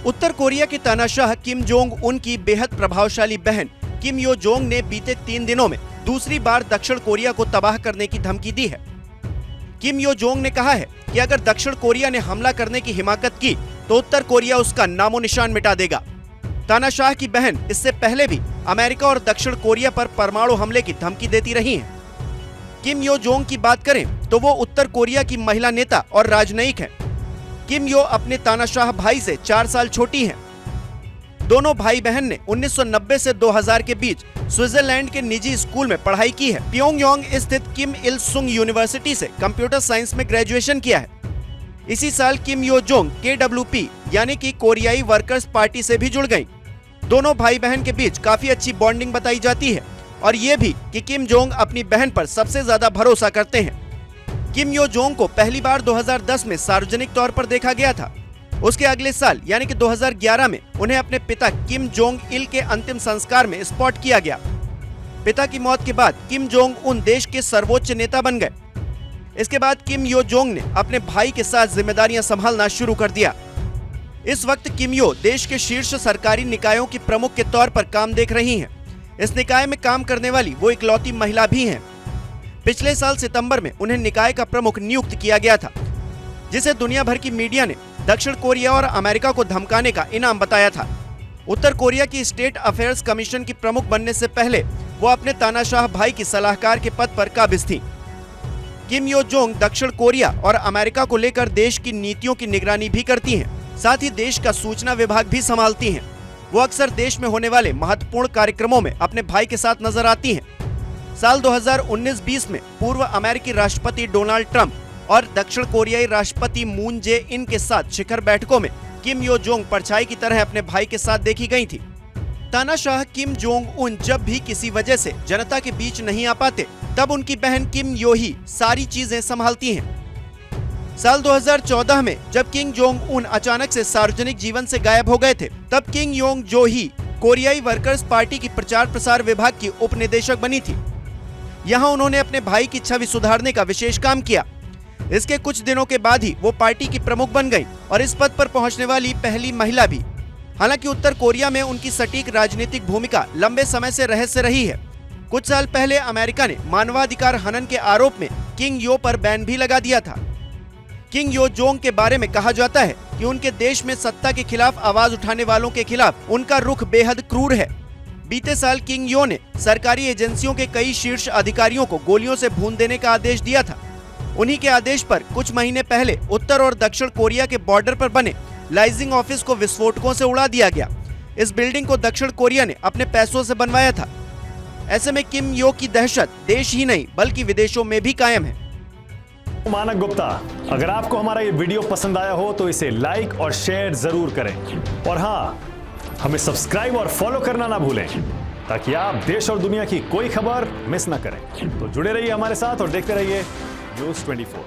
उत्तर Korea के तानाशाह Kim Jong Un की बेहद प्रभावशाली बहन किम यो जोंग ने बीते 3 दिनों में दूसरी बार दक्षिण कोरिया को तबाह करने की धमकी दी है। किम यो जोंग ने कहा है कि अगर दक्षिण कोरिया ने हमला करने की हिमाकत की तो उत्तर कोरिया उसका नामो निशान मिटा देगा। तानाशाह की बहन इससे पहले भी अमेरिका और दक्षिण कोरिया पर परमाणु हमले की धमकी देती रही हैं। किम यो जोंग की बात करें तो वो उत्तर कोरिया की महिला नेता और राजनयिक हैं। किम यो अपने तानाशाह भाई से 4 साल छोटी हैं। दोनों भाई बहन ने 1990 से 2000 के बीच स्विट्जरलैंड के निजी स्कूल में पढ़ाई की है। प्योंगयांग स्थित किम इल सुंग यूनिवर्सिटी से कंप्यूटर साइंस में ग्रेजुएशन किया है। इसी साल किम यो जोंग KWP यानी कि कोरियाई वर्कर्स पार्टी से भी जुड़ गईं। दोनों भाई बहन के बीच काफी अच्छी बॉन्डिंग बताई जाती है और ये भी कि किम जोंग अपनी बहन पर सबसे ज्यादा भरोसा करते हैं। किम यो जोंग को पहली बार 2010 में सार्वजनिक तौर पर देखा गया था। उसके अगले साल यानी कि 2011 में उन्हें अपने पिता किम जोंग इल के अंतिम संस्कार में स्पॉट किया गया। पिता की मौत के बाद किम जोंग उन देश के सर्वोच्च नेता बन गए। इसके बाद किम यो जोंग ने अपने भाई के साथ जिम्मेदारियां संभालना शुरू कर दिया। इस वक्त किम यो देश के शीर्ष सरकारी निकायों की प्रमुख के तौर पर काम देख रही हैं। इस निकाय में काम करने वाली वो इकलौती महिला भी हैं। पिछले साल सितंबर में उन्हें निकाय का प्रमुख नियुक्त किया गया था, जिसे दुनिया भर की मीडिया ने दक्षिण कोरिया और अमेरिका को धमकाने का इनाम बताया था। उत्तर कोरिया की स्टेट अफेयर्स कमीशन की प्रमुख बनने से पहले वो अपने तानाशाह भाई की सलाहकार के पद पर काबिज थीं। किम यो जोंग दक्षिण कोरिया और अमेरिका को लेकर देश की नीतियों की निगरानी भी करती हैं, साथ ही देश का सूचना विभाग भी संभालती हैं। वो अक्सर देश में होने वाले महत्वपूर्ण कार्यक्रमों में अपने भाई के साथ नजर आती हैं। साल 2019-20 में पूर्व अमेरिकी राष्ट्रपति डोनाल्ड ट्रंप और दक्षिण कोरियाई राष्ट्रपति मून जे इन के साथ शिखर बैठकों में किम यो जोंग परछाई की तरह अपने भाई के साथ देखी गई थी। तानाशाह किम जोंग उन जब भी किसी वजह से जनता के बीच नहीं आ पाते, तब उनकी बहन किम यो ही सारी चीजें संभालती हैं। साल 2014 में जब किम जोंग उन अचानक से सार्वजनिक जीवन से गायब हो गए थे, तब किम योंग जो ही कोरियाई वर्कर्स पार्टी की प्रचार प्रसार विभाग की उप निदेशक बनी थी। यहाँ उन्होंने अपने भाई की छवि सुधारने का विशेष काम किया। इसके कुछ दिनों के बाद ही वो पार्टी की प्रमुख बन गई और इस पद पर पहुंचने वाली पहली महिला भी। हालांकि उत्तर कोरिया में उनकी सटीक राजनीतिक भूमिका लंबे समय से रहस्य रही है। कुछ साल पहले अमेरिका ने मानवाधिकार हनन के आरोप में किम यो पर बैन भी लगा दिया था। किम यो जोंग के बारे में कहा जाता है कि उनके देश में सत्ता के खिलाफ आवाज उठाने वालों के खिलाफ उनका रुख बेहद क्रूर है। बीते साल किम यो ने सरकारी एजेंसियों के कई शीर्ष अधिकारियों को गोलियों से भून देने का आदेश दिया था। उन्हीं के आदेश पर कुछ महीने पहले उत्तर और दक्षिण कोरिया के बॉर्डर पर बने लाइजिंग ऑफिस को विस्फोटकों से उड़ा दिया गया। इस बिल्डिंग को दक्षिण कोरिया ने अपने पैसों से बनवाया था। ऐसे में किम यो की दहशत देश ही नहीं बल्कि विदेशों में भी कायम है। मानक गुप्ता, अगर आपको हमारा ये वीडियो पसंद आया हो तो इसे लाइक और शेयर जरूर करें और हाँ, हमें सब्सक्राइब और फॉलो करना ना भूलें ताकि आप देश और दुनिया की कोई खबर मिस ना करें। तो जुड़े रहिए हमारे साथ और देखते रहिए न्यूज़ 24।